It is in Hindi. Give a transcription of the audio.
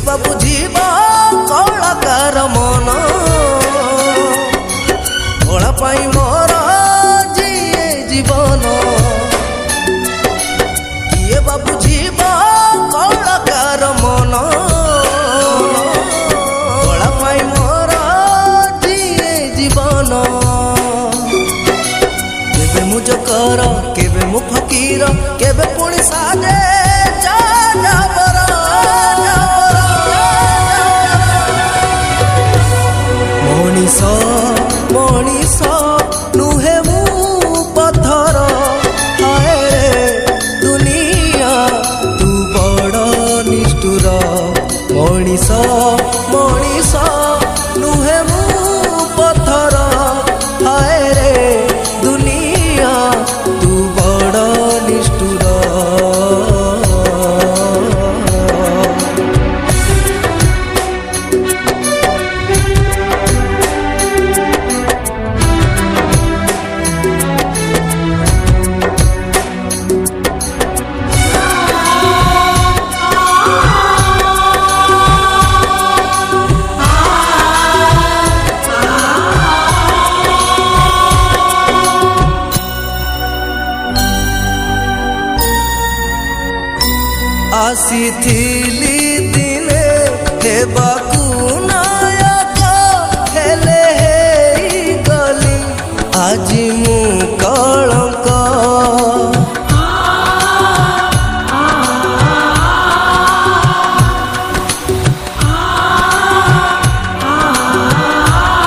बा बुझीब कलाकार मन कला पाई मोर जिए जीवन किए बा बुझीब कलाकार मन कला पाई मोर जिए जीवन केबे मु जकर केबे मु फकीर केबे पुणी साजे मनीष मनीष नुहे मु पत्थर हाय रे दुनिया तू बड़ निष्ठुर मनीष मनीष नुहे मु पत्थर हाय रे दुनिया तू बड़ निष्ठुर आसी दिने हेबाकु